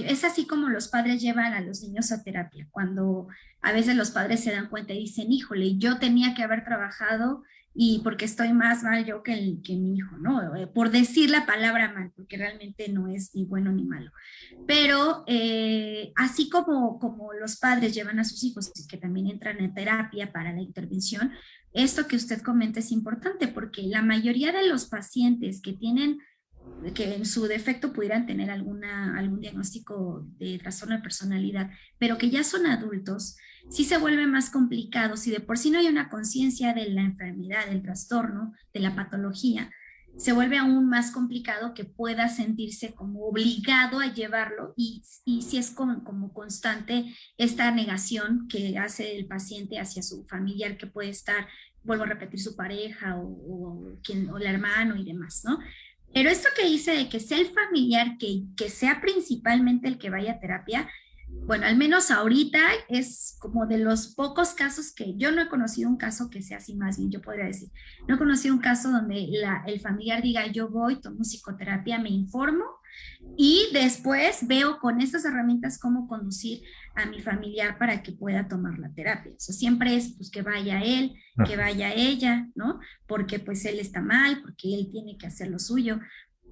es así como los padres llevan a los niños a terapia, cuando a veces los padres se dan cuenta y dicen, híjole, yo tenía que haber trabajado y porque estoy más mal yo que mi hijo, ¿no? Por decir la palabra mal, porque realmente no es ni bueno ni malo. Pero así como los padres llevan a sus hijos y que también entran en terapia para la intervención, esto que usted comenta es importante porque la mayoría de los pacientes que tienen que en su defecto pudieran tener algún diagnóstico de trastorno de personalidad, pero que ya son adultos, sí se vuelve más complicado. Si de por sí no hay una conciencia de la enfermedad, del trastorno, de la patología, se vuelve aún más complicado que pueda sentirse como obligado a llevarlo y si es como constante esta negación que hace el paciente hacia su familiar que puede estar, vuelvo a repetir, su pareja o el hermano y demás, ¿no? Pero esto que dice de que sea el familiar, que sea principalmente el que vaya a terapia, bueno, al menos ahorita es como de los pocos casos que yo no he conocido un caso que sea así, más bien yo podría decir, no he conocido un caso donde el familiar diga yo voy, tomo psicoterapia, me informo y después veo con estas herramientas cómo conducir a mi familiar para que pueda tomar la terapia. O sea, siempre es pues que vaya él, que vaya ella, ¿no? Porque pues él está mal, porque él tiene que hacer lo suyo,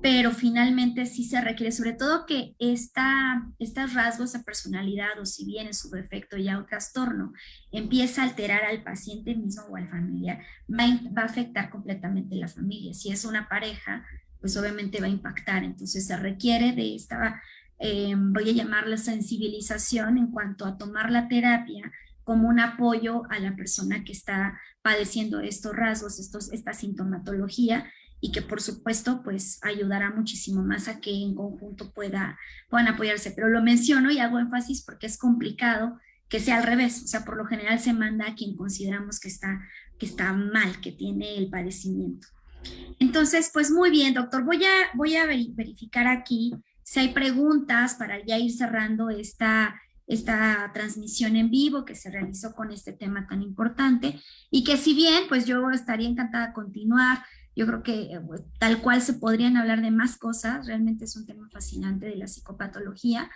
pero finalmente sí se requiere, sobre todo que estos rasgos de personalidad o si bien en su defecto ya un trastorno empieza a alterar al paciente mismo o al familiar, va a afectar completamente la familia. Si es una pareja, pues obviamente va a impactar. Entonces se requiere de esta, voy a llamarla sensibilización en cuanto a tomar la terapia como un apoyo a la persona que está padeciendo estos rasgos, esta sintomatología y que por supuesto pues ayudará muchísimo más a que en conjunto puedan apoyarse. Pero lo menciono y hago énfasis porque es complicado que sea al revés, o sea, por lo general se manda a quien consideramos que está mal, que tiene el padecimiento. Entonces, pues muy bien, doctor. Voy a verificar aquí si hay preguntas para ya ir cerrando esta transmisión en vivo que se realizó con este tema tan importante y que si bien, pues yo estaría encantada de continuar, yo creo que tal cual se podrían hablar de más cosas, realmente es un tema fascinante de la psicopatología.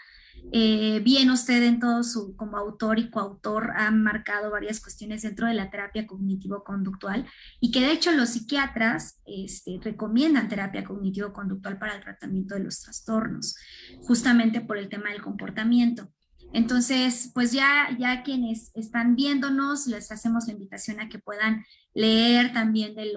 Bien, usted en todo su, como autor y coautor, ha marcado varias cuestiones dentro de la terapia cognitivo-conductual y que de hecho los psiquiatras recomiendan terapia cognitivo-conductual para el tratamiento de los trastornos, justamente por el tema del comportamiento. Entonces, pues ya quienes están viéndonos, les hacemos la invitación a que puedan leer también de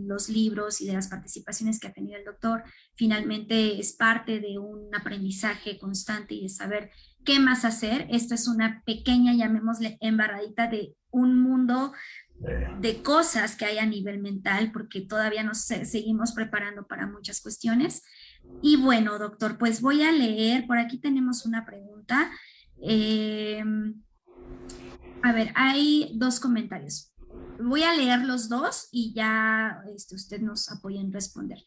los libros y de las participaciones que ha tenido el doctor. Finalmente es parte de un aprendizaje constante y de saber qué más hacer. Esto es una pequeña, llamémosle, embarradita de un mundo de cosas que hay a nivel mental, porque todavía nos seguimos preparando para muchas cuestiones. Y bueno, doctor, pues voy a leer, por aquí tenemos una pregunta. A ver, hay dos comentarios. Voy a leer los dos y ya usted nos apoya en responder.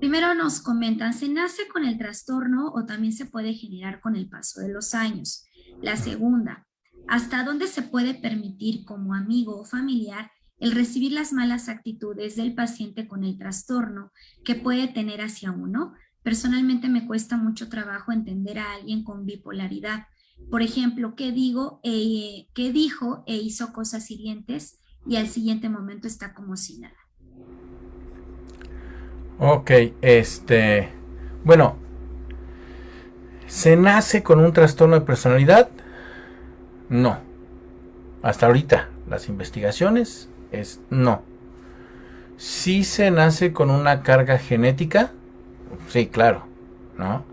Primero nos comentan, ¿se nace con el trastorno o también se puede generar con el paso de los años? La segunda, ¿hasta dónde se puede permitir como amigo o familiar el recibir las malas actitudes del paciente con el trastorno que puede tener hacia uno? Personalmente me cuesta mucho trabajo entender a alguien con bipolaridad. Por ejemplo, ¿qué dijo e hizo cosas hirientes y al siguiente momento está como si nada? Ok, bueno, ¿se nace con un trastorno de personalidad? No. Hasta ahorita, las investigaciones es no. ¿Sí se nace con una carga genética? Sí, claro, ¿no?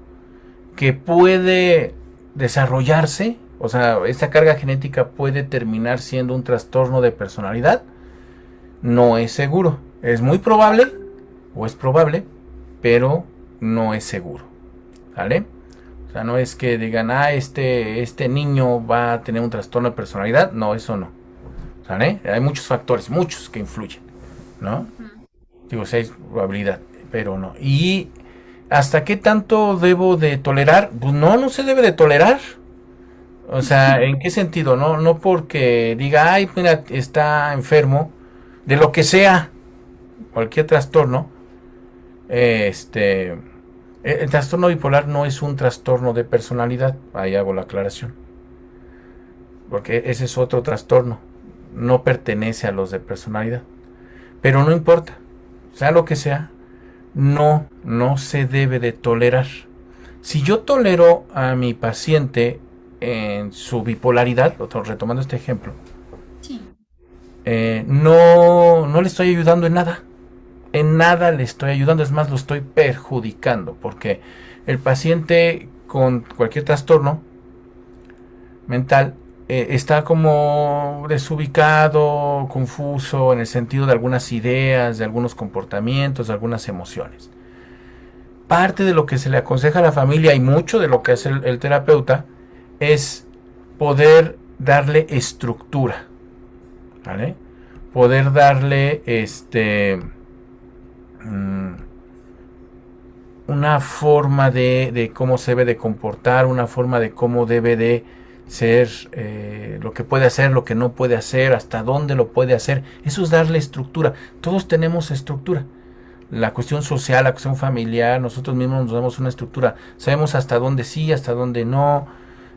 Que puede desarrollarse, o sea, esta carga genética puede terminar siendo un trastorno de personalidad. No es seguro. Es muy probable, o es probable, pero no es seguro. ¿Vale? O sea, no es que digan, este niño va a tener un trastorno de personalidad. No, eso no. ¿Vale? Hay muchos factores, muchos que influyen, ¿no? Digo, si hay probabilidad, pero no. Y ¿hasta qué tanto debo de tolerar? Pues no se debe de tolerar. O sea, ¿en qué sentido? No, no porque diga, ay, mira, está enfermo, de lo que sea, cualquier trastorno. El trastorno bipolar no es un trastorno de personalidad, ahí hago la aclaración, porque ese es otro trastorno, no pertenece a los de personalidad. Pero no importa, sea lo que sea, no se debe de tolerar. Si yo tolero a mi paciente en su bipolaridad, retomando este ejemplo, Sí. no le estoy ayudando en nada. En nada le estoy ayudando, es más, lo estoy perjudicando, porque el paciente con cualquier trastorno mental está como desubicado, confuso en el sentido de algunas ideas, de algunos comportamientos, de algunas emociones. Parte de lo que se le aconseja a la familia y mucho de lo que hace el terapeuta es poder darle estructura, ¿vale? Poder darle una forma de cómo se debe de comportar, una forma de cómo debe de ser, lo que puede hacer, lo que no puede hacer, hasta dónde lo puede hacer. Eso es darle estructura. Todos tenemos estructura. La cuestión social, la cuestión familiar, nosotros mismos nos damos una estructura. Sabemos hasta dónde sí, hasta dónde no,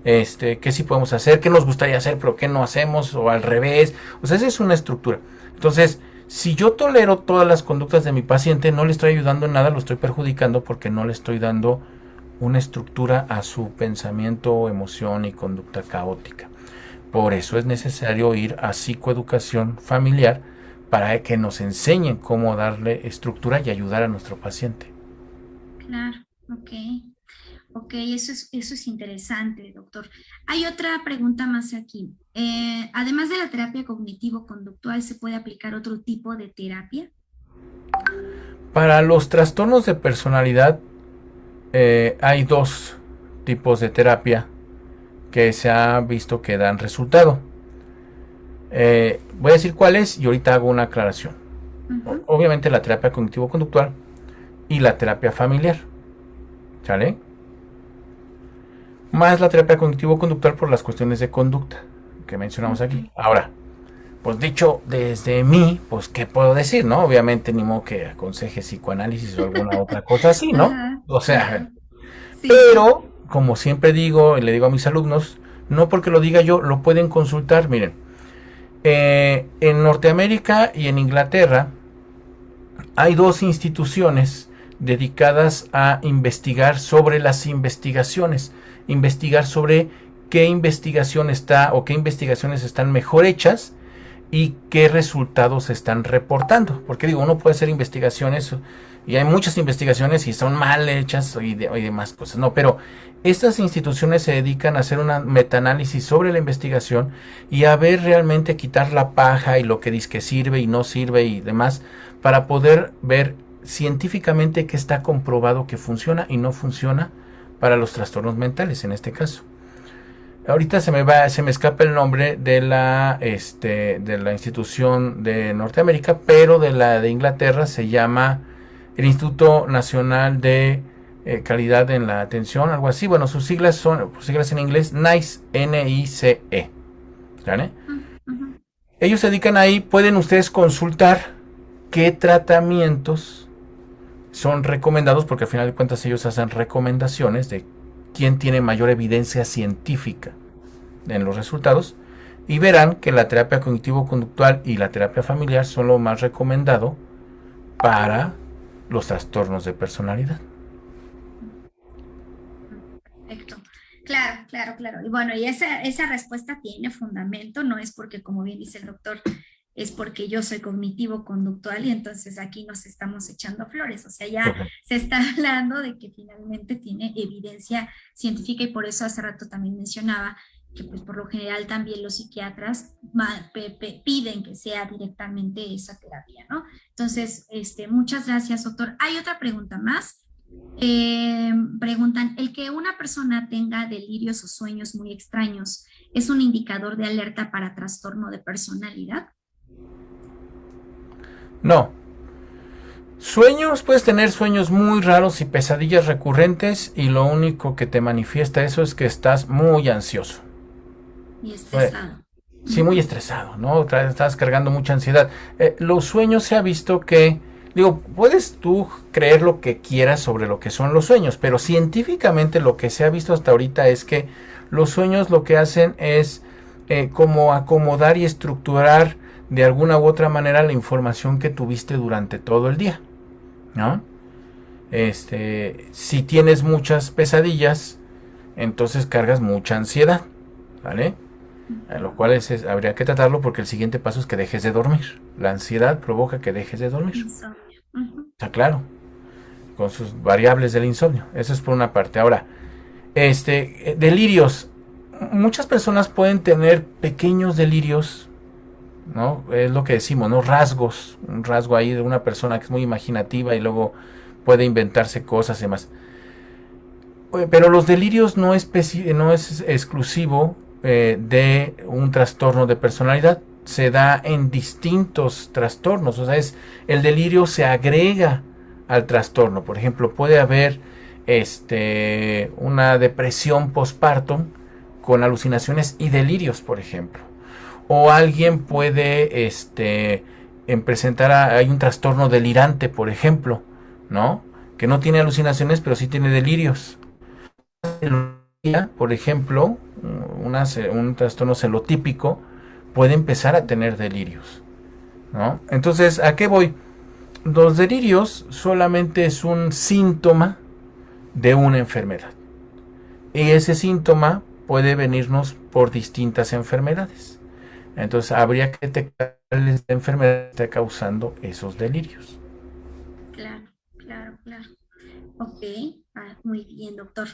qué sí podemos hacer, qué nos gustaría hacer, pero qué no hacemos, o al revés. O sea, esa es una estructura. Entonces, si yo tolero todas las conductas de mi paciente, no le estoy ayudando en nada, lo estoy perjudicando porque no le estoy dando una estructura a su pensamiento, emoción y conducta caótica. Por eso es necesario ir a psicoeducación familiar para que nos enseñen cómo darle estructura y ayudar a nuestro paciente. Claro, ok. Ok, eso es interesante, doctor. Hay otra pregunta más aquí. Además de la terapia cognitivo-conductual, ¿se puede aplicar otro tipo de terapia? Para los trastornos de personalidad hay dos tipos de terapia que se ha visto que dan resultado. Voy a decir cuáles y ahorita hago una aclaración. Obviamente la terapia cognitivo-conductual y la terapia familiar. ¿Sale? Más la terapia cognitivo-conductual por las cuestiones de conducta que mencionamos aquí. Ahora, pues dicho desde mí, pues qué puedo decir, ¿no? Obviamente ni modo que aconseje psicoanálisis o alguna otra cosa así, ¿no? O sea, sí. Pero como siempre digo y le digo a mis alumnos, no porque lo diga yo, lo pueden consultar. Miren, en Norteamérica y en Inglaterra hay dos instituciones dedicadas a investigar sobre las investigaciones, investigar sobre qué investigación está o qué investigaciones están mejor hechas y qué resultados están reportando. Porque digo, uno puede hacer investigaciones y hay muchas investigaciones y son mal hechas y demás cosas, no, pero estas instituciones se dedican a hacer una metaanálisis sobre la investigación y a ver realmente quitar la paja y lo que dice que sirve y no sirve y demás para poder ver científicamente que está comprobado que funciona y no funciona para los trastornos mentales en este caso. Ahorita se me escapa el nombre de la institución de Norteamérica, pero de la de Inglaterra se llama el Instituto Nacional de Calidad en la Atención, algo así. Bueno, sus siglas son, siglas en inglés, NICE, N-I-C-E. ¿Vale? Ellos se dedican ahí, pueden ustedes consultar qué tratamientos son recomendados, porque al final de cuentas ellos hacen recomendaciones de quién tiene mayor evidencia científica en los resultados, y verán que la terapia cognitivo-conductual y la terapia familiar son lo más recomendado para los trastornos de personalidad. Perfecto. Claro. Y bueno, y esa respuesta tiene fundamento, no es porque, como bien dice el doctor, es porque yo soy cognitivo-conductual y entonces aquí nos estamos echando flores. O sea, ya se está hablando de que finalmente tiene evidencia científica y por eso hace rato también mencionaba que pues por lo general también los psiquiatras piden que sea directamente esa terapia, ¿no? Entonces, muchas gracias, doctor. Hay otra pregunta más. Preguntan, ¿el que una persona tenga delirios o sueños muy extraños es un indicador de alerta para trastorno de personalidad? No. Sueños, puedes tener sueños muy raros y pesadillas recurrentes y lo único que te manifiesta eso es que estás muy ansioso. Y Pues, estresado. sí, muy estresado, ¿no? Estás cargando mucha ansiedad. Los sueños se ha visto que, digo, puedes tú creer lo que quieras sobre lo que son los sueños, pero científicamente lo que se ha visto hasta ahorita es que los sueños lo que hacen es como acomodar y estructurar de alguna u otra manera la información que tuviste durante todo el día, ¿no? Si tienes muchas pesadillas, entonces cargas mucha ansiedad, ¿vale? A lo cual habría que tratarlo porque el siguiente paso es que dejes de dormir. La ansiedad provoca que dejes de dormir. Insomnio. Ujú. Está claro, con sus variables del insomnio. Eso es por una parte. Ahora, delirios. Muchas personas pueden tener pequeños delirios, ¿no? Es lo que decimos, ¿no? Rasgos. Un rasgo ahí de una persona que es muy imaginativa y luego puede inventarse cosas y demás. Pero los delirios no es exclusivo de un trastorno de personalidad. Se da en distintos trastornos. O sea, el delirio se agrega al trastorno. Por ejemplo, puede haber una depresión postpartum con alucinaciones y delirios, por ejemplo. O alguien puede hay un trastorno delirante, por ejemplo, ¿no? Que no tiene alucinaciones, pero sí tiene delirios. Por ejemplo, un trastorno celotípico puede empezar a tener delirios, ¿no? Entonces, ¿a qué voy? Los delirios solamente es un síntoma de una enfermedad. Y ese síntoma puede venirnos por distintas enfermedades. Entonces, habría que detectar la enfermedad que está causando esos delirios. Claro, claro, claro. Ok, muy bien, doctor.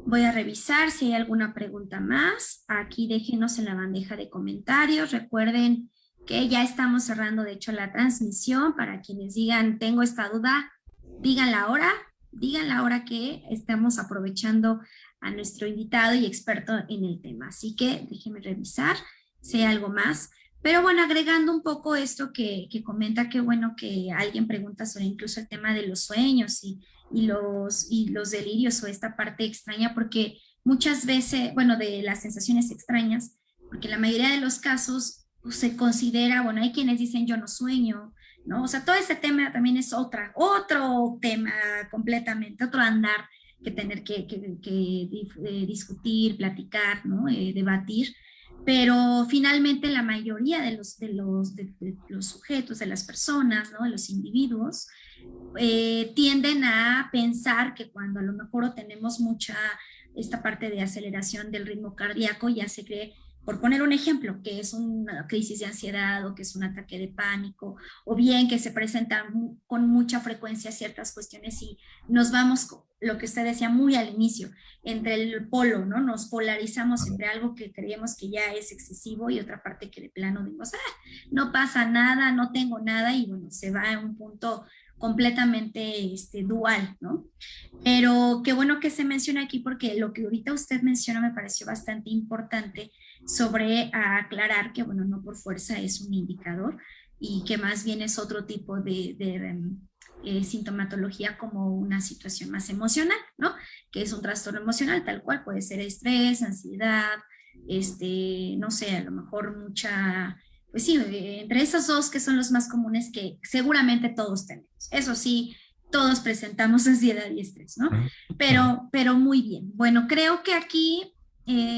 Voy a revisar si hay alguna pregunta más. Aquí déjenos en la bandeja de comentarios. Recuerden que ya estamos cerrando, de hecho, la transmisión. Para quienes digan, tengo esta duda, digan la hora que estamos aprovechando a nuestro invitado y experto en el tema. Así que déjenme revisar si hay algo más. Pero bueno, agregando un poco esto que comenta, que bueno que alguien pregunta sobre incluso el tema de los sueños y los delirios o esta parte extraña, porque muchas veces, bueno, de las sensaciones extrañas, porque la mayoría de los casos se considera, bueno, hay quienes dicen yo no sueño, ¿no? O sea, todo ese tema también es otro tema completamente, otro andar que tener que discutir, platicar, ¿no? Debatir, pero finalmente la mayoría de los sujetos, de las personas, ¿no? De los individuos, tienden a pensar que cuando a lo mejor tenemos mucha esta parte de aceleración del ritmo cardíaco, ya se cree, por poner un ejemplo, que es una crisis de ansiedad o que es un ataque de pánico, o bien que se presentan con mucha frecuencia ciertas cuestiones y nos vamos, lo que usted decía muy al inicio, entre el polo, ¿no? Nos polarizamos entre algo que creemos que ya es excesivo y otra parte que de plano dimos, no pasa nada, no tengo nada, y bueno, se va a un punto completamente dual, ¿no? Pero qué bueno que se menciona aquí porque lo que ahorita usted menciona me pareció bastante importante sobre aclarar que, bueno, no por fuerza es un indicador y que más bien es otro tipo de sintomatología como una situación más emocional, ¿no? Que es un trastorno emocional tal cual, puede ser estrés, ansiedad, no sé, a lo mejor mucha, pues sí, entre esos dos que son los más comunes que seguramente todos tenemos. Eso sí, todos presentamos ansiedad y estrés, ¿no? Pero muy bien. Bueno, creo que aquí,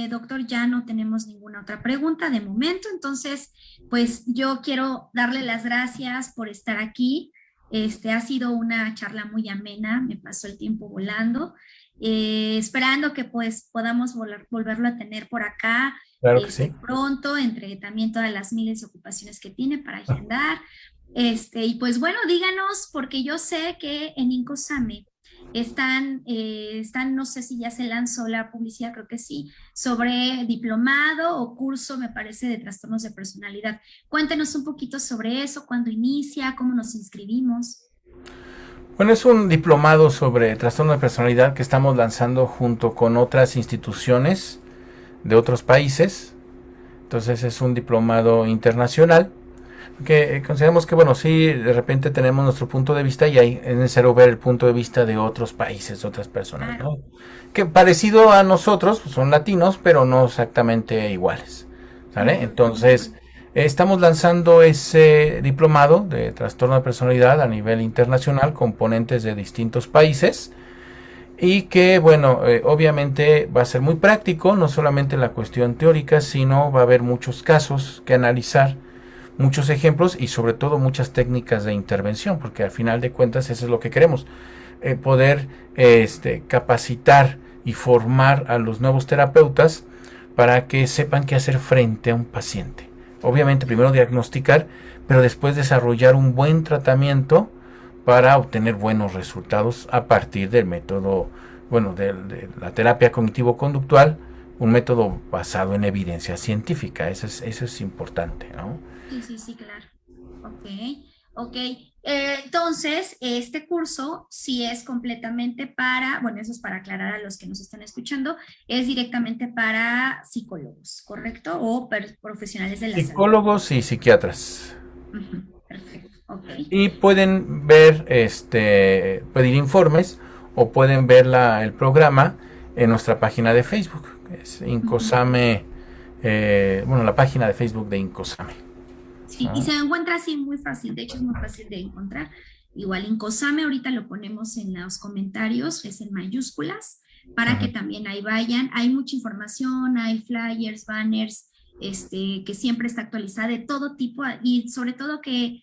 doctor, ya no tenemos ninguna otra pregunta de momento, entonces, pues yo quiero darle las gracias por estar aquí. Ha sido una charla muy amena, me pasó el tiempo volando, esperando que pues podamos volverlo a tener por acá Claro que sí. pronto, entre también todas las miles de ocupaciones que tiene para agendar. Y pues bueno, díganos, porque yo sé que en Incosame están, no sé si ya se lanzó la publicidad, creo que sí, sobre diplomado o curso, me parece, de trastornos de personalidad. Cuéntenos un poquito sobre eso, cuándo inicia, cómo nos inscribimos. Bueno, es un diplomado sobre trastorno de personalidad que estamos lanzando junto con otras instituciones de otros países. Entonces es un diplomado internacional que consideramos que, bueno, sí, de repente tenemos nuestro punto de vista y ahí es necesario ver el punto de vista de otros países, de otras personas, ¿no? Que parecido a nosotros, pues son latinos, pero no exactamente iguales. ¿Sale? Entonces, estamos lanzando ese diplomado de trastorno de personalidad a nivel internacional con ponentes de distintos países y que, bueno, obviamente va a ser muy práctico, no solamente la cuestión teórica, sino va a haber muchos casos que analizar, muchos ejemplos y sobre todo muchas técnicas de intervención, porque al final de cuentas eso es lo que queremos, poder capacitar y formar a los nuevos terapeutas para que sepan qué hacer frente a un paciente. Obviamente primero diagnosticar, pero después desarrollar un buen tratamiento para obtener buenos resultados a partir del método, bueno, de la terapia cognitivo-conductual, un método basado en evidencia científica. Eso es importante, ¿no? Sí, sí, sí, claro. Ok, ok. Entonces, este curso sí es completamente para, bueno, eso es para aclarar a los que nos están escuchando, es directamente para psicólogos, ¿correcto? O profesionales de la salud. Psicólogos y psiquiatras. Perfecto, ok. Y pueden ver, pedir informes o pueden ver el programa en nuestra página de Facebook. Es Incosame, bueno, la página de Facebook de Incosame. Sí, y se encuentra así muy fácil, de hecho es muy fácil de encontrar. Igual Incosame, ahorita lo ponemos en los comentarios, es en mayúsculas, para que también ahí vayan. Hay mucha información, hay flyers, banners, que siempre está actualizada de todo tipo y sobre todo que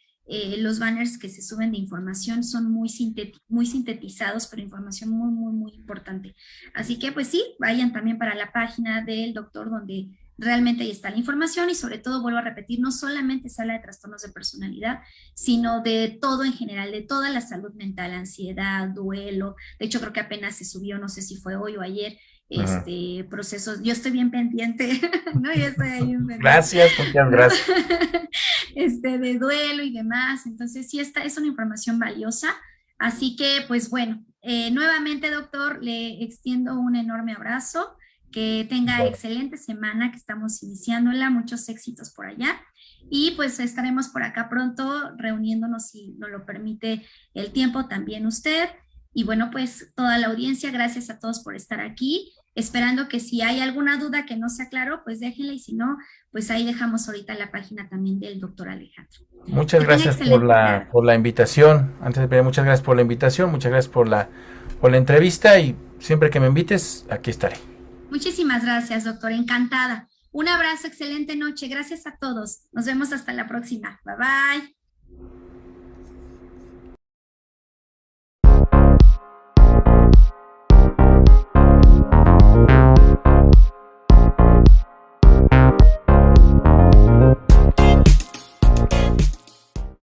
los banners que se suben de información son muy sintetizados, pero información muy, muy, muy importante. Así que pues sí, vayan también para la página del doctor donde realmente ahí está la información y sobre todo, vuelvo a repetir, no solamente se habla de trastornos de personalidad, sino de todo en general, de toda la salud mental, ansiedad, duelo. De hecho, creo que apenas se subió, no sé si fue hoy o ayer, procesos. Yo estoy bien pendiente, ¿no? Yo estoy ahí bien pendiente. Gracias, muchas gracias. De duelo y demás. Entonces, sí, esta es una información valiosa. Así que, pues bueno, nuevamente, doctor, le extiendo un enorme abrazo. Que tenga excelente semana, que estamos iniciándola, muchos éxitos por allá. Y pues estaremos por acá pronto reuniéndonos si nos lo permite el tiempo, también usted. Y bueno, pues toda la audiencia, gracias a todos por estar aquí. Esperando que si hay alguna duda que no se aclaró, pues déjenla y si no, pues ahí dejamos ahorita la página también del doctor Alejandro. Muchas gracias por la invitación. Antes de pedir, muchas gracias por la invitación, muchas gracias por la entrevista y siempre que me invites, aquí estaré. Muchísimas gracias, doctor. Encantada. Un abrazo, excelente noche. Gracias a todos. Nos vemos hasta la próxima. Bye bye.